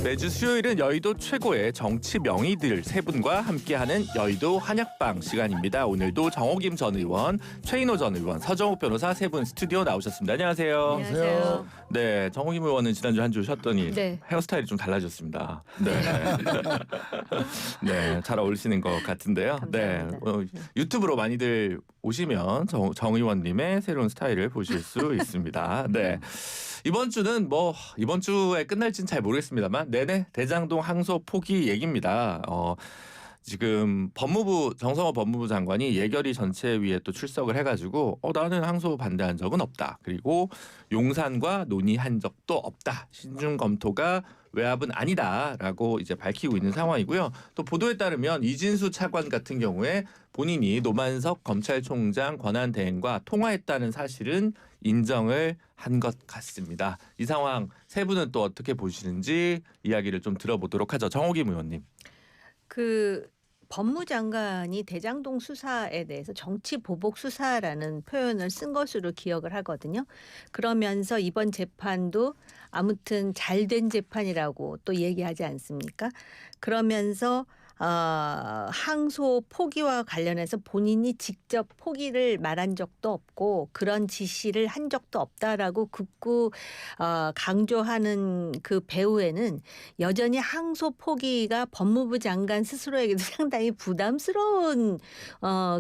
매주 수요일은 여의도 최고의 정치 명의들 세 분과 함께하는 여의도 한약방 시간입니다. 오늘도 정호김 전 의원, 최인호 전 의원, 서정욱 변호사 세 분 스튜디오 나오셨습니다. 안녕하세요. 안녕하세요. 네, 정호김 의원은 지난주 한 주 쉬었더니 네. 헤어스타일이 좀 달라졌습니다. 네, 네, 잘 어울리시는 것 같은데요. 감사합니다. 네, 유튜브로 많이들 오시면 정 의원님의 새로운 스타일을 보실 수 있습니다. 네. 이번 주는 이번 주에 끝날지는 잘 모르겠습니다만 내내 대장동 항소 포기 얘기입니다. 지금 정성호 법무부 장관이 예결위 전체위에 또 출석을 해가지고 나는 항소 반대한 적은 없다. 그리고 용산과 논의한 적도 없다. 신중 검토가 외압은 아니다라고 이제 밝히고 있는 상황이고요. 또 보도에 따르면 이진수 차관 같은 경우에 본인이 노만석 검찰총장 권한대행과 통화했다는 사실은 인정을 한 것 같습니다. 이 상황 세 분은 또 어떻게 보시는지 이야기를 좀 들어보도록 하죠. 정호김 의원님. 법무장관이 대장동 수사에 대해서 정치 보복 수사라는 표현을 쓴 것으로 기억을 하거든요. 그러면서 이번 재판도 아무튼 잘된 재판이라고 또 얘기하지 않습니까? 그러면서 항소 포기와 관련해서 본인이 직접 포기를 말한 적도 없고 그런 지시를 한 적도 없다라고 극구 강조하는 그 배후에는 여전히 항소 포기가 법무부 장관 스스로에게도 상당히 부담스러운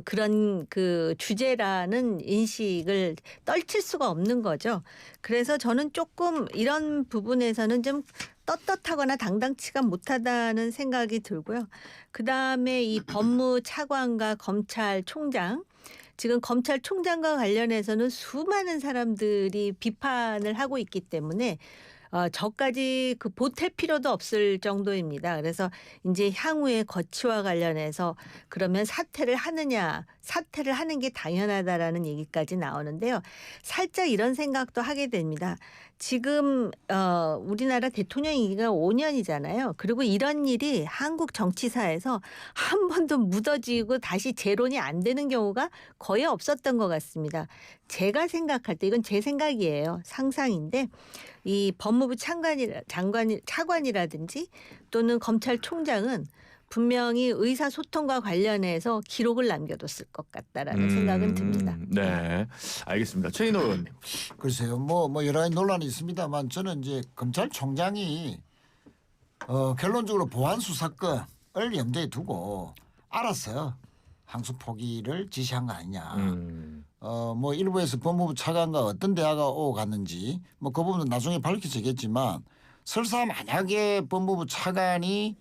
그런 그 주제라는 인식을 떨칠 수가 없는 거죠. 그래서 저는 조금 이런 부분에서는 좀 떳떳하거나 당당치가 못하다는 생각이 들고요. 그다음에 이 법무차관과 검찰총장, 지금 검찰총장과 관련해서는 수많은 사람들이 비판을 하고 있기 때문에 저까지 보탤 필요도 없을 정도입니다. 그래서 이제 향후의 거취와 관련해서 그러면 사퇴를 하는 게 당연하다라는 얘기까지 나오는데요. 살짝 이런 생각도 하게 됩니다. 지금 우리나라 대통령 임기가 5년이잖아요. 그리고 이런 일이 한국 정치사에서 한 번도 묻어지고 다시 재론이 안 되는 경우가 거의 없었던 것 같습니다. 제가 생각할 때 이건 제 생각이에요. 상상인데 이 법무부 차관이라든지 또는 검찰총장은 분명히 의사소통과 관련해서 기록을 남겨뒀을 것 같다라는 생각은 듭니다. 네, 알겠습니다. 최인호 의원님. 글쎄요, 뭐 여러 가지 논란이 있습니다만 저는 이제 검찰총장이 결론적으로 보안 수사권을 염두에 두고 알아서 항소 포기를 지시한 거 아니냐. 뭐 일부에서 법무부 차관과 어떤 대화가 오고 갔는지 뭐 그 부분은 나중에 밝혀지겠지만 설사 만약에 법무부 차관이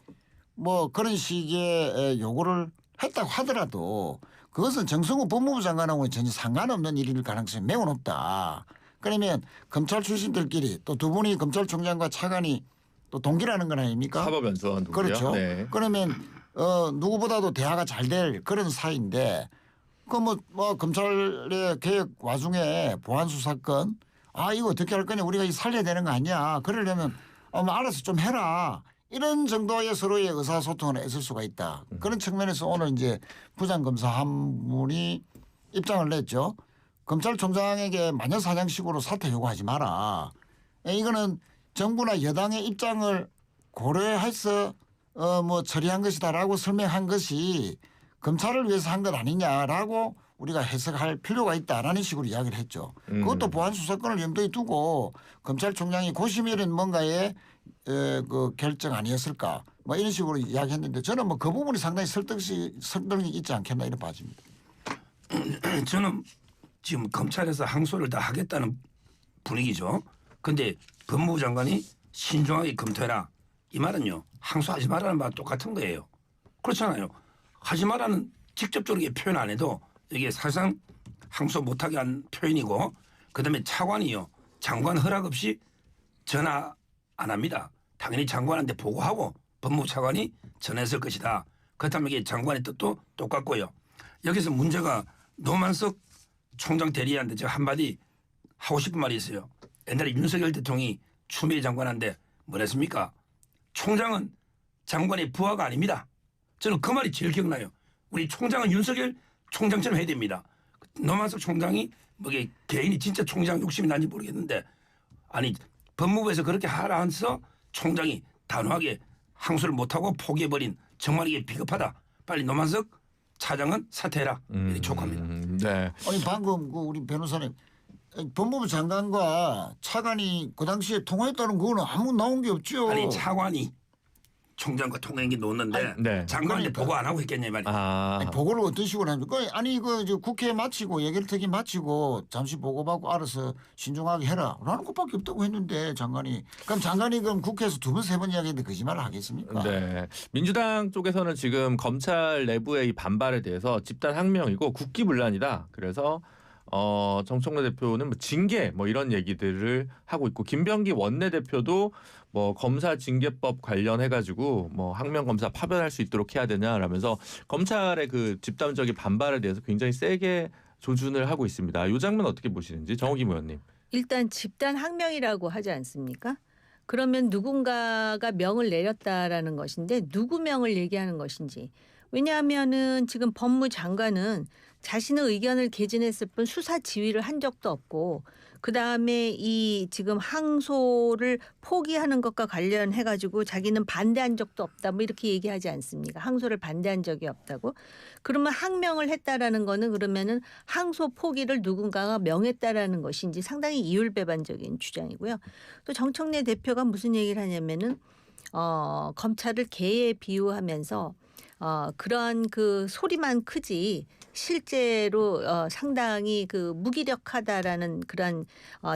뭐 그런 식의 요구를 했다고 하더라도 그것은 정성호 법무부 장관하고 전혀 상관없는 일일 가능성이 매우 높다. 그러면 검찰 출신들끼리 또 두 분이 검찰총장과 차관이 또 동기라는 건 아닙니까? 사법연수원 동기요. 그렇죠. 네. 그러면 누구보다도 대화가 잘 될 그런 사이인데 뭐 검찰의 개혁 와중에 보안 수사권 이거 어떻게 할 거냐 우리가 살려야 되는 거 아니야. 그러려면 알아서 좀 해라. 이런 정도의 서로의 의사소통을 했을 수가 있다. 그런 측면에서 오늘 이제 부장검사 한 분이 입장을 냈죠. 검찰총장에게 마녀사냥식으로 사퇴 요구하지 마라. 이거는 정부나 여당의 입장을 고려해서 뭐 처리한 것이다라고 설명한 것이 검찰을 위해서 한 것 아니냐라고 우리가 해석할 필요가 있다라는 식으로 이야기를 했죠. 그것도 보안 수사권을 염두에 두고 검찰총장이 고심이른 뭔가의 그 결정 아니었을까 뭐 이런 식으로 이야기했는데 저는 뭐 그 부분이 상당히 설득이 있지 않겠나 이런 봐집니다. 저는 지금 검찰에서 항소를 다 하겠다는 분위기죠. 그런데 법무부 장관이 신중하게 검토해라. 이 말은요. 항소하지 말라는 말과 똑같은 거예요. 그렇잖아요. 하지 말라는 직접적으로 표현 안 해도 이게 사실상 항소 못하게 한 표현이고 그다음에 차관이요. 장관 허락 없이 전화 안 합니다. 당연히 장관한테 보고하고 법무부 차관이 전했을 것이다. 그렇다면 이게 장관의 뜻도 똑같고요. 여기서 문제가 노만석 총장 대리인한테 제가 한마디 하고 싶은 말이 있어요. 옛날에 윤석열 대통령이 추미애 장관한테 뭐랬습니까? 총장은 장관의 부하가 아닙니다. 저는 그 말이 제일 기억나요. 우리 총장은 윤석열 총장처럼 해야 됩니다. 노만석 총장이 뭐 개인이 진짜 총장 욕심이 난지 모르겠는데 아니 법무부에서 그렇게 하라 해서 총장이 단호하게 항소를 못하고 포기해버린 정말 이게 비겁하다. 빨리 노만석 차장은 사퇴해라. 이렇게 촉구합니다. 네. 아니 방금 그 우리 변호사님 법무부 장관과 차관이 그 당시에 통화했다는 그거는 아무 나온 게 없죠. 아니 차관이 총장과 통화한 게 놓는데 네. 장관한테 그러니까. 보고 안 하고 했겠냐 이 말이야. 아니, 보고를 어떤 식으로 합니까? 아니 이거 저 국회 마치고 예결특위 마치고 잠시 보고받고 알아서 신중하게 해라라는 것밖에 없다고 했는데 장관이 그럼 장관이 그럼 국회에서 두 번 세 번 이야기했는데 거짓말을 하겠습니까? 네. 민주당 쪽에서는 지금 검찰 내부의 이 반발에 대해서 집단 항명이고 국기문란이다. 그래서 정청래 대표는 뭐 징계 뭐 이런 얘기들을 하고 있고 김병기 원내대표도 뭐 검사 징계법 관련해 가지고 뭐 항명 검사 파변할 수 있도록 해야 되냐라면서 검찰의 그 집단적인 반발에 대해서 굉장히 세게 조준을 하고 있습니다. 이 장면 어떻게 보시는지 정호김 의원님. 일단 집단 항명이라고 하지 않습니까? 그러면 누군가가 명을 내렸다라는 것인데 누구 명을 얘기하는 것인지. 왜냐하면은 지금 법무장관은 자신의 의견을 개진했을 뿐 수사 지휘를 한 적도 없고 그다음에 이 지금 항소를 포기하는 것과 관련해 가지고 자기는 반대한 적도 없다 뭐 이렇게 얘기하지 않습니까? 항소를 반대한 적이 없다고. 그러면 항명을 했다라는 거는 그러면은 항소 포기를 누군가가 명했다라는 것인지 상당히 이율배반적인 주장이고요. 또 정청래 대표가 무슨 얘기를 하냐면은 검찰을 개에 비유하면서 그러한 그 소리만 크지 실제로 상당히 그 무기력하다라는 그런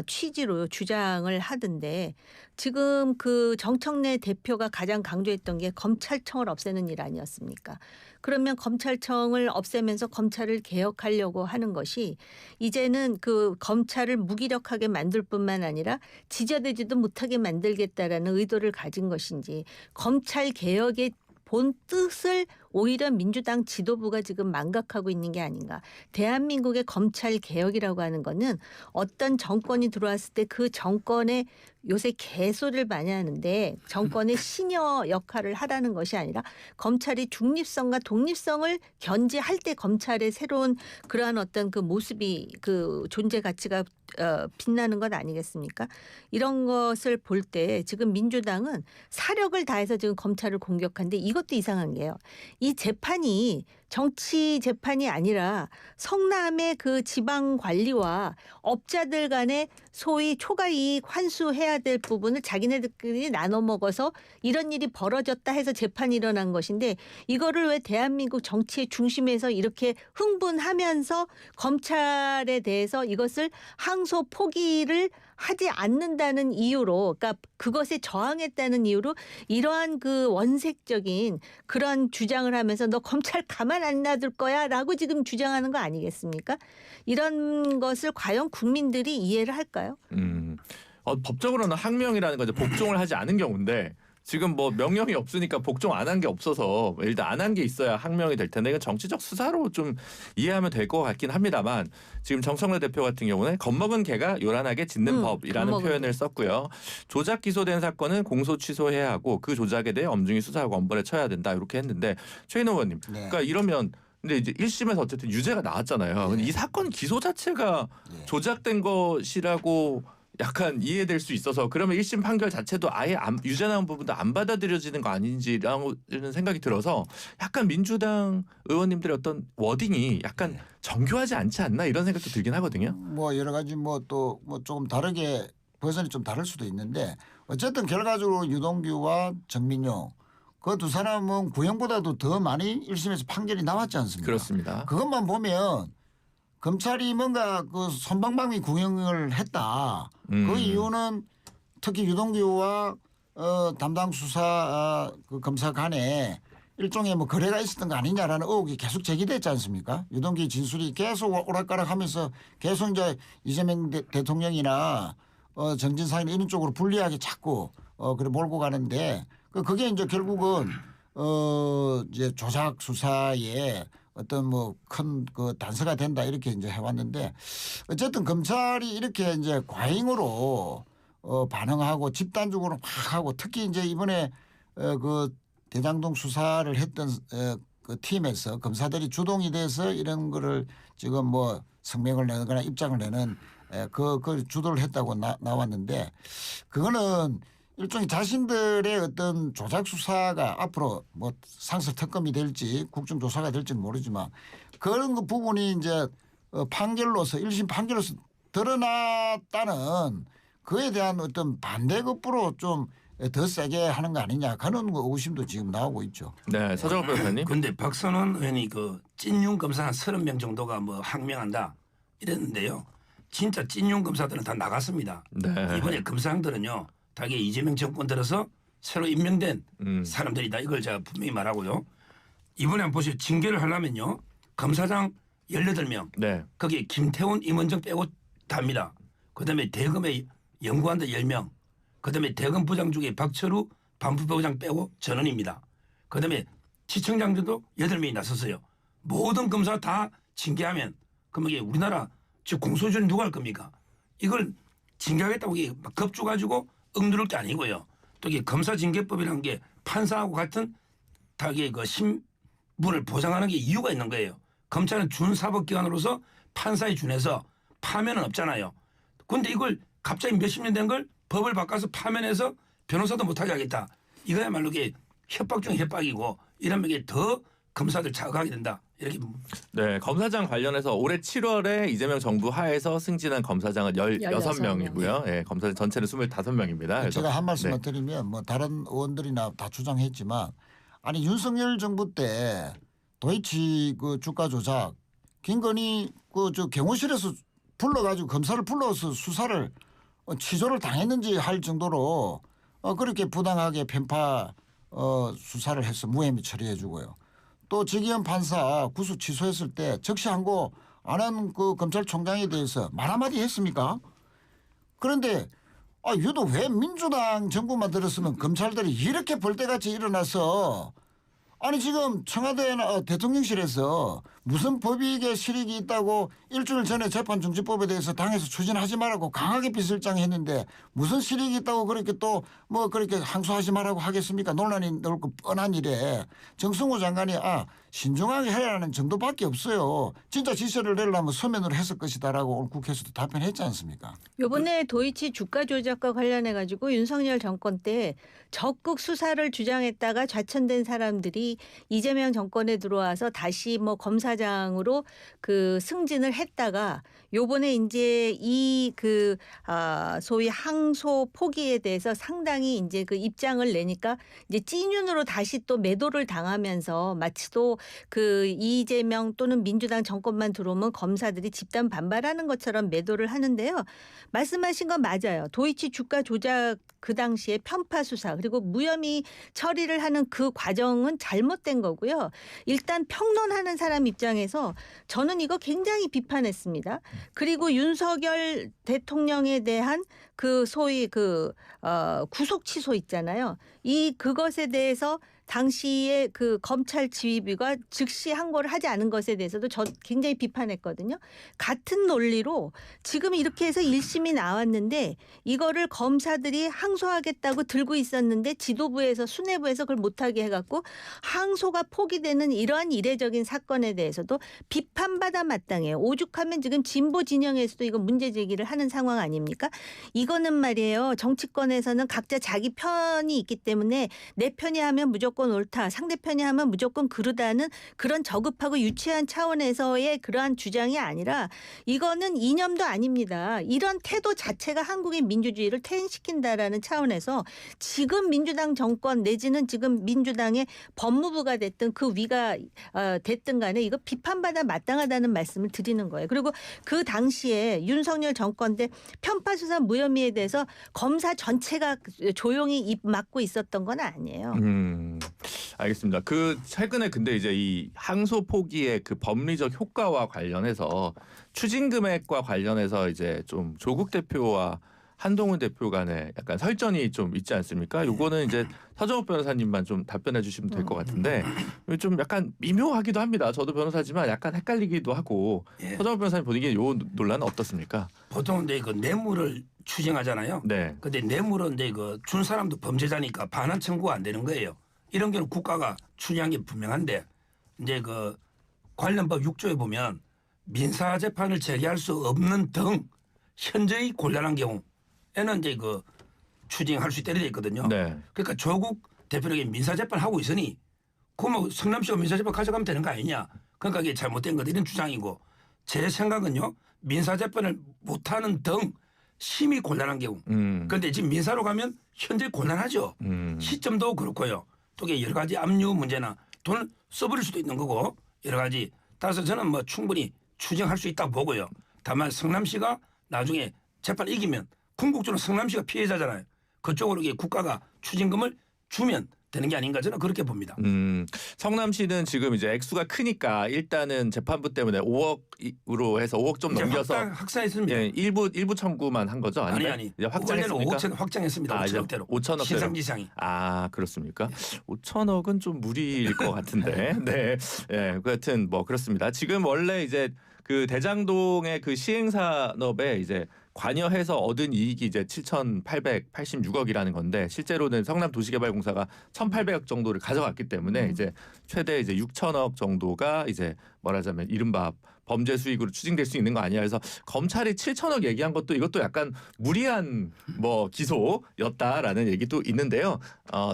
취지로 주장을 하던데 지금 그 정청래 대표가 가장 강조했던 게 검찰청을 없애는 일 아니었습니까? 그러면 검찰청을 없애면서 검찰을 개혁하려고 하는 것이 이제는 그 검찰을 무기력하게 만들 뿐만 아니라 지저대지도 못하게 만들겠다라는 의도를 가진 것인지 검찰 개혁의 본 뜻을 오히려 민주당 지도부가 지금 망각하고 있는 게 아닌가. 대한민국의 검찰 개혁이라고 하는 거는 어떤 정권이 들어왔을 때 그 정권의 요새 개소리를 많이 하는데 정권의 시녀 역할을 하라는 것이 아니라 검찰이 중립성과 독립성을 견지할 때 검찰의 새로운 그러한 어떤 그 모습이 그 존재 가치가 빛나는 것 아니겠습니까? 이런 것을 볼 때 지금 민주당은 사력을 다해서 지금 검찰을 공격하는데 이것도 이상한 게요. 이 재판이 정치 재판이 아니라 성남의 그 지방 관리와 업자들 간에 소위 초과이익 환수해야 될 부분을 자기네들끼리 나눠 먹어서 이런 일이 벌어졌다 해서 재판이 일어난 것인데 이거를 왜 대한민국 정치의 중심에서 이렇게 흥분하면서 검찰에 대해서 이것을 항소 포기를 하지 않는다는 이유로 그러니까 그것에 저항했다는 이유로 이러한 그 원색적인 그런 주장을 하면서 너 검찰 가만 안 놔둘 거야 라고 지금 주장하는 거 아니겠습니까? 이런 것을 과연 국민들이 이해를 할까요? 법적으로는 항명이라는 건 이제 복종을 하지 않은 경우인데 지금 뭐 명령이 없으니까 복종 안 한 게 없어서 일단 안 한 게 있어야 항명이 될 텐데 이건 정치적 수사로 좀 이해하면 될 것 같긴 합니다만 지금 정청래 대표 같은 경우는 겁먹은 개가 요란하게 짖는 법이라는 표현을 썼고요. 조작 기소된 사건은 공소 취소해야 하고 그 조작에 대해 엄중히 수사하고 엄벌에 처해야 된다 이렇게 했는데 최인호 의원님 그러니까 이러면 근데 이제 1심에서 어쨌든 유죄가 나왔잖아요. 근데 이 사건 기소 자체가 조작된 것이라고 약간 이해될 수 있어서 그러면 1심 판결 자체도 아예 유죄 나온 부분도 안 받아들여지는 거 아닌지라는 생각이 들어서 약간 민주당 의원님들의 어떤 워딩이 약간 정교하지 않지 않나 이런 생각도 들긴 하거든요. 뭐 여러 가지 뭐 또 뭐 조금 다르게 버전이 좀 다를 수도 있는데 어쨌든 결과적으로 유동규와 정민용 그 두 사람은 구형보다도 더 많이 1심에서 판결이 나왔지 않습니까? 그렇습니다. 그것만 보면 검찰이 뭔가 그 손방망이 구형을 했다. 그 이유는 특히 유동규와 담당 수사 그 검사 간에 일종의 뭐 거래가 있었던 거 아니냐라는 의혹이 계속 제기됐지 않습니까? 유동규 진술이 계속 오락가락하면서 계속 이제 이재명 대통령이나 정진상이나 이런 쪽으로 불리하게 자꾸 그래 몰고 가는데 그게 이제 결국은 이제 조작 수사에 어떤 뭐 큰 그 단서가 된다 이렇게 이제 해왔는데 어쨌든 검찰이 이렇게 이제 과잉으로 반응하고 집단적으로 막 하고 특히 이제 이번에 그 대장동 수사를 했던 그 팀에서 검사들이 주동이 돼서 이런 거를 지금 뭐 성명을 내거나 입장을 내는 그 주도를 했다고 나왔는데 그거는 일종의 자신들의 어떤 조작 수사가 앞으로 뭐 상설 특검이 될지 국정조사가 될지는 모르지만 그런 그 부분이 이제 판결로서 1심 판결로서 드러났다는 그에 대한 어떤 반대급부로 좀 더 세게 하는 거 아니냐 그런 거 의심도 지금 나오고 있죠. 네, 서정호 변호사님. 근데 박선원 의원이 그 찐윤 검사 한 30명 정도가 뭐 항명한다 이랬는데요. 진짜 찐윤 검사들은 다 나갔습니다. 네. 이번에 검사장들은요. 다 이게 이재명 정권 들어서 새로 임명된 사람들이다. 이걸 제가 분명히 말하고요. 이번에 한번 보시죠. 징계를 하려면요. 검사장 18명. 네. 거기에 김태훈, 임원정 빼고 답니다. 그다음에 대검의 연구관들 10명. 그다음에 대검 부장 중에 박철우 반부부장 빼고 전원입니다. 그다음에 지청장들도 8명이 나섰어요. 모든 검사 다 징계하면 그럼 이게 우리나라 즉 공소주는 누가 할 겁니까? 이걸 징계하겠다고 이게 막 겁주 가지고 억누를 게 아니고요. 또 이게 검사징계법이라는 게 판사하고 같은 다 이게 그 신분을 보장하는 게 이유가 있는 거예요. 검찰은 준사법기관으로서 판사에 준해서 파면은 없잖아요. 그런데 이걸 갑자기 몇십 년 된 걸 법을 바꿔서 파면해서 변호사도 못하게 하겠다. 이거야말로 이게 협박 중 협박이고 이러면 이게 더 검사들 자극하게 된다. 이렇게 네, 검사장 관련해서 올해 7월에 이재명 정부 하에서 승진한 검사장은 16명이고요. 예, 검사장 전체는 25명입니다. 제가 한 말씀만 드리면 뭐 다른 의원들이나 다 주장했지만 아니 윤석열 정부 때 도이치 그 주가 조작 김건희 그 저 경호실에서 불러가지고 검사를 불러서 수사를 취조를 당했는지 할 정도로 그렇게 부당하게 편파 수사를 해서 무혐의 처리해주고요. 또 지기현 판사 구속 취소했을 때 적시항고 안 한 그 검찰총장에 대해서 말 한마디 했습니까? 그런데 유독 왜 민주당 정부만 들었으면 검찰들이 이렇게 벌떼같이 일어나서 아니 지금 청와대 대통령실에서 무슨 법익에 실익이 있다고 일주일 전에 재판중지법에 대해서 당에서 추진하지 말라고 강하게 비설장했는데 무슨 실익이 있다고 그렇게 또 뭐 그렇게 항소하지 말라고 하겠습니까? 논란이 넓고 뻔한 일에 정승호 장관이 신중하게 해야 하는 정도밖에 없어요. 진짜 지시를 내려면 서면으로 했을 것이다라고 오늘 국회에서도 답변했지 않습니까? 요번에 도이치 주가 조작과 관련해 가지고 윤석열 정권 때 적극 수사를 주장했다가 좌천된 사람들이 이재명 정권에 들어와서 다시 뭐 검사장으로 그 승진을 했다가 요번에 이제 이 그 소위 항소 포기에 대해서 상당히 이제 그 입장을 내니까 이제 찐윤으로 다시 또 매도를 당하면서 마치 또 그 이재명 또는 민주당 정권만 들어오면 검사들이 집단 반발하는 것처럼 매도를 하는데요. 말씀하신 건 맞아요. 도이치 주가 조작 그 당시에 편파 수사 그리고 무혐의 처리를 하는 그 과정은 잘못된 거고요. 일단 평론하는 사람 입장에서 저는 이거 굉장히 비판했습니다. 그리고 윤석열 대통령에 대한 그 소위 그 구속 취소 있잖아요. 그것에 대해서 당시에 그 검찰 지휘부가 즉시 항고를 하지 않은 것에 대해서도 저 굉장히 비판했거든요. 같은 논리로 지금 이렇게 해서 1심이 나왔는데 이거를 검사들이 항소하겠다고 들고 있었는데 지도부에서 수뇌부에서 그걸 못하게 해갖고 항소가 포기되는 이러한 이례적인 사건에 대해서도 비판받아 마땅해요. 오죽하면 지금 진보 진영에서도 이거 문제 제기를 하는 상황 아닙니까? 이거는 말이에요. 정치권에서는 각자 자기 편이 있기 때문에 내 편이 하면 무조건 옳다. 상대편이 하면 무조건 그르다는 그런 저급하고 유치한 차원에서의 그러한 주장이 아니라 이거는 이념도 아닙니다. 이런 태도 자체가 한국의 민주주의를 퇴행시킨다라는 차원에서 지금 민주당 정권 내지는 지금 민주당의 법무부가 됐든 그 위가 됐든 간에 이거 비판받아 마땅하다는 말씀을 드리는 거예요. 그리고 그 당시에 윤석열 정권 때 편파 수사 무혐의에 대해서 검사 전체가 조용히 입 막고 있었던 건 아니에요. 알겠습니다. 그 최근에 근데 이제 이 항소 포기의 그 법리적 효과와 관련해서 추진 금액과 관련해서 이제 좀 조국 대표와 한동훈 대표 간에 약간 설전이 좀 있지 않습니까? 요거는 이제 서정호 변호사님만 좀 답변해 주시면 될 것 같은데 좀 약간 미묘하기도 합니다. 저도 변호사지만 약간 헷갈리기도 하고 서정호 변호사님 보기에 요 논란은 어떻습니까? 보통 이제 그 뇌물을 추징하잖아요. 네. 근데 뇌물은 이제 그 준 사람도 범죄자니까 반환 청구가 안 되는 거예요. 이런 경우 국가가 추진한 게 분명한데 이제 그 관련법 6조에 보면 민사 재판을 재개할 수 없는 등 현저히 곤란한 경우에는 이제 그 추징할 수 있다 이렇게 돼 있거든요. 네. 그러니까 조국 대표에게 민사재판 하고 있으니 그뭐 성남시가 민사재판 가져가면 되는 거 아니냐. 그러니까 이게 잘못된 거다 이런 주장이고 제 생각은요. 민사재판을 못하는 등 심히 곤란한 경우. 그런데 지금 민사로 가면 현재 곤란하죠. 시점도 그렇고요. 또 이게 여러 가지 압류 문제나 돈을 써버릴 수도 있는 거고 여러 가지. 따라서 저는 뭐 충분히 추징할 수 있다고 보고요. 다만 성남시가 나중에 재판을 이기면 궁극적으로 성남시가 피해자잖아요. 그쪽으로 이게 국가가 추징금을 주면 되는 게 아닌가 저는 그렇게 봅니다. 성남시는 지금 이제 액수가 크니까 일단은 재판부 때문에 5억으로 해서 5억 좀 이제 넘겨서 확산했습니다. 예, 일부 청구만 한 거죠? 아니면 아니. 이제 확장했습니까? 5천억 확장했습니다. 이제 5천억대로. 5천억대로. 시상지상이. 아 그렇습니까? 5천억은 좀 무리일 것 같은데. 네, 예, 하여튼 뭐 그렇습니다. 지금 원래 이제 그 대장동의 그 시행산업에 이제 관여해서 얻은 이익이 이제 7,886억이라는 건데 실제로는 성남도시개발공사가 1,800억 정도를 가져갔기 때문에 이제 최대 이제 6천억 정도가 이제 말하자면 이른바 범죄 수익으로 추징될 수 있는 거 아니야. 그래서 검찰이 7천억 얘기한 것도 이것도 약간 무리한 뭐 기소였다라는 얘기도 있는데요.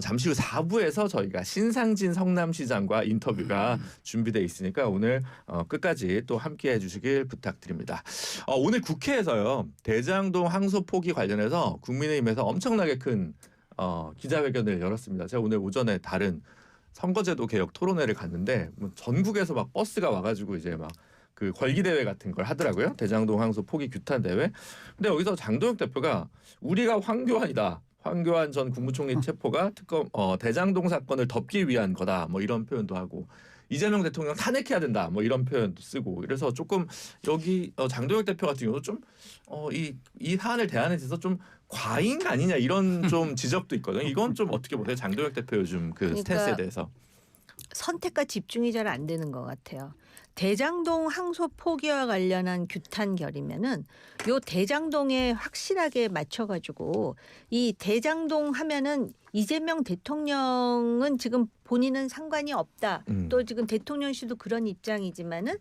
잠시 후 4부에서 저희가 신상진 성남시장과 인터뷰가 준비돼 있으니까 오늘 끝까지 또 함께해 주시길 부탁드립니다. 오늘 국회에서요. 대장동 항소 포기 관련해서 국민의힘에서 엄청나게 큰 기자회견을 열었습니다. 제가 오늘 오전에 다른 선거제도 개혁 토론회를 갔는데 뭐 전국에서 막 버스가 와가지고 이제 막 그 걸기 대회 같은 걸 하더라고요. 대장동 항소 포기 규탄 대회. 근데 여기서 장동혁 대표가 우리가 황교안이다. 황교안 전 국무총리 체포가 특검 대장동 사건을 덮기 위한 거다. 뭐 이런 표현도 하고 이재명 대통령 탄핵해야 된다. 뭐 이런 표현도 쓰고 그래서 조금 여기 장동혁 대표 같은 경우도 좀 이 사안을 대하는 데서 좀 과잉 아니냐 이런 좀 지적도 있거든요. 이건 좀 어떻게 보세요? 장동혁 대표 요즘 그 스탠스에 대해서. 선택과 집중이 잘 안 되는 것 같아요. 대장동 항소 포기와 관련한 규탄 결이면은 요 대장동에 확실하게 맞춰가지고 이 대장동 하면은 이재명 대통령은 지금 본인은 상관이 없다. 또 지금 대통령실도 그런 입장이지만은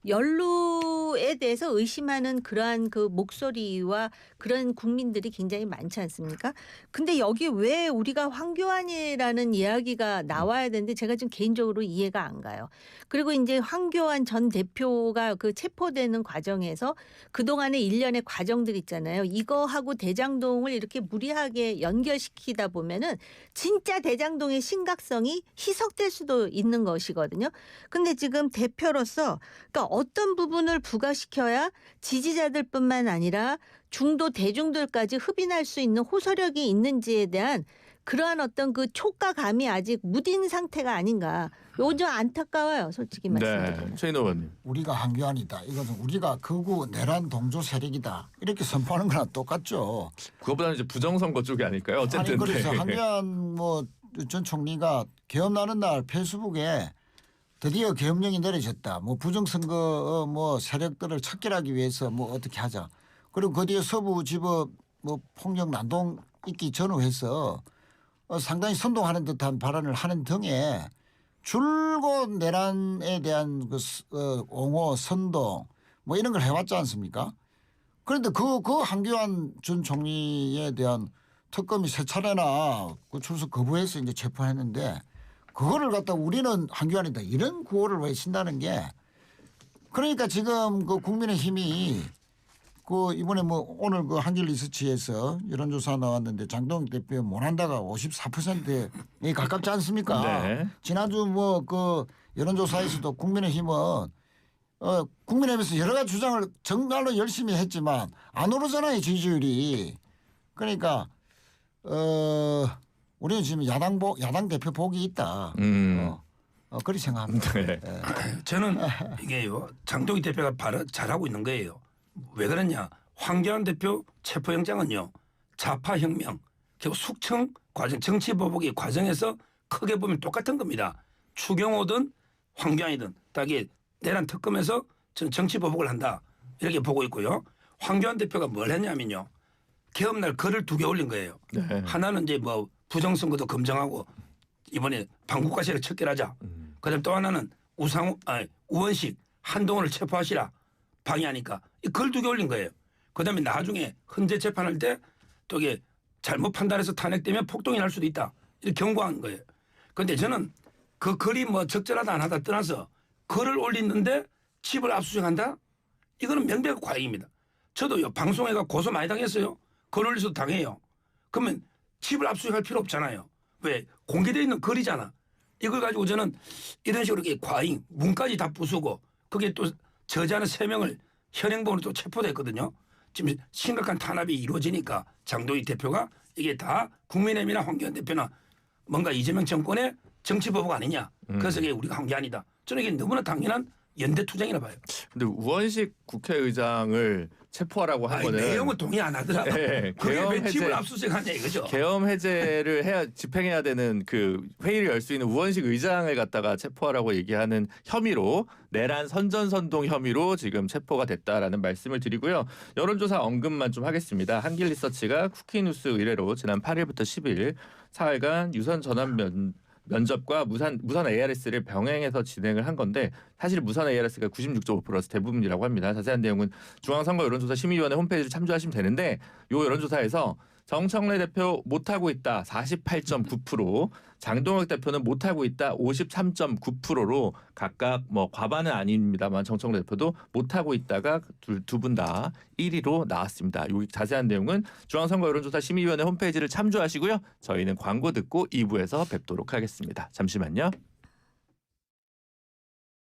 연루에 대해서 의심하는 그러한 그 목소리와 그런 국민들이 굉장히 많지 않습니까? 근데 여기 왜 우리가 황교안이라는 이야기가 나와야 되는데 제가 좀 개인적으로 이해가 안 가요. 그리고 이제 황교안 전 대표가 그 체포되는 과정에서 그동안의 일련의 과정들 있잖아요. 이거하고 대장동을 이렇게 무리하게 연결시키다 보면은 진짜 대장동의 심각성이 희석될 수도 있는 것이거든요. 근데 지금 대표로서 그러니까 어떤 부분을 부각시켜야 지지자들뿐만 아니라 중도 대중들까지 흡인할 수 있는 호소력이 있는지에 대한 그러한 어떤 그 촉각감이 아직 무딘 상태가 아닌가. 요즘 안타까워요, 솔직히 말씀드리면. 네, 최인호 의원님. 우리가 황교안이다. 이것은 우리가 극우 내란 동조 세력이다. 이렇게 선포하는 거랑 똑같죠. 그것보다는 이제 부정선거 쪽이 아닐까요? 어쨌든. 아니 그래서 네. 황교안 뭐 전 총리가 개업 나는 날 페이스북에 드디어 계엄령이 내려졌다. 뭐 부정선거 뭐 세력들을 척결하기 위해서 뭐 어떻게 하자. 그리고 그 뒤에 서부지법 뭐 폭력 난동 있기 전후해서 상당히 선동하는 듯한 발언을 하는 등에 줄곧 내란에 대한 그 옹호 선동 뭐 이런 걸 해왔지 않습니까? 그런데 그 황교안 전 총리에 대한 특검이 세 차례나 그 출석 거부해서 이제 체포했는데 그거를 갖다 우리는 황교안이다 이런 구호를 외친다는 게 그러니까 지금 그 국민의힘이 그 이번에 뭐 오늘 그 한길 리서치에서 여론조사 나왔는데 장동혁 대표 못한다가 54%에 가깝지 않습니까? 네. 지난주 뭐 그 여론조사에서도 국민의힘은 국민의힘에서 여러 가지 주장을 정말로 열심히 했지만 안 오르잖아요 지지율이. 그러니까 우리는 지금 야당 대표 복이 있다. 그렇게 생각합니다. 네. 저는 이게요. 장동희 대표가 발언 잘하고 있는 거예요. 왜 그러냐. 황교안 대표 체포영장은요. 좌파혁명 결국 숙청 과정 정치보복의 과정에서 크게 보면 똑같은 겁니다. 추경호든 황교안이든 딱이 내란 특검에서 저는 정치보복을 한다. 이렇게 보고 있고요. 황교안 대표가 뭘 했냐면요. 개업날 글을 2개 올린 거예요. 네. 하나는 이제 뭐 부정선거도 검증하고 이번에 반국가세력 척결하자. 그다음 또 하나는 우원식 한동훈을 체포하시라 방해하니까 이 글 2개 올린 거예요. 그다음에 나중에 헌재 재판할 때 또 이게 잘못 판단해서 탄핵되면 폭동이 날 수도 있다. 이렇게 경고한 거예요. 그런데 저는 그 글이 뭐 적절하다 안 하다 떠나서 글을 올리는데 집을 압수수색한다? 이거는 명백한 과잉입니다. 저도요 방송에가 고소 많이 당했어요. 글 올려서 당해요. 그러면 집을 압수수색할 필요 없잖아요. 왜? 공개되어 있는 글이잖아. 이걸 가지고 저는 이런 식으로 이렇게 과잉, 문까지 다 부수고 그게 또 저자는 3명을 현행범으로 또 체포됐거든요. 지금 심각한 탄압이 이루어지니까 장동희 대표가 이게 다 국민의힘이나 황교안 대표나 뭔가 이재명 정권의 정치보복 아니냐. 그래서 이게 우리가 한 게 아니다. 저는 이게 너무나 당연한 연대투쟁이라 봐요. 근데 우원식 국회의장을 체포하라고 한 아니, 거는 내용은 동의 안 하더라. 네, 그게 계엄 왜 집을 해제- 압수수색하냐 이거죠. 계엄 해제를 해야 집행해야 되는 그 회의를 열 수 있는 우원식 의장을 갖다가 체포하라고 얘기하는 혐의로 내란 선전선동 혐의로 지금 체포가 됐다라는 말씀을 드리고요. 여론조사 언급만 좀 하겠습니다. 한길리서치가 쿠키뉴스 의뢰로 지난 8일부터 10일 사흘간 유선 전환 면접과 무선 ARS를 병행해서 진행을 한 건데 사실 무선 ARS가 96.5%서 대부분이라고 합니다. 자세한 내용은 중앙선거 여론조사 심의위원회 홈페이지를 참조하시면 되는데 이 여론조사에서 정청래 대표 못하고 있다 48.9%, 장동혁 대표는 못하고 있다 53.9%로 각각 뭐 과반은 아닙니다만 정청래 대표도 못하고 있다가 두 분 다 1위로 나왔습니다. 이 자세한 내용은 중앙선거 여론조사 심의위원회 홈페이지를 참조하시고요. 저희는 광고 듣고 2부에서 뵙도록 하겠습니다. 잠시만요.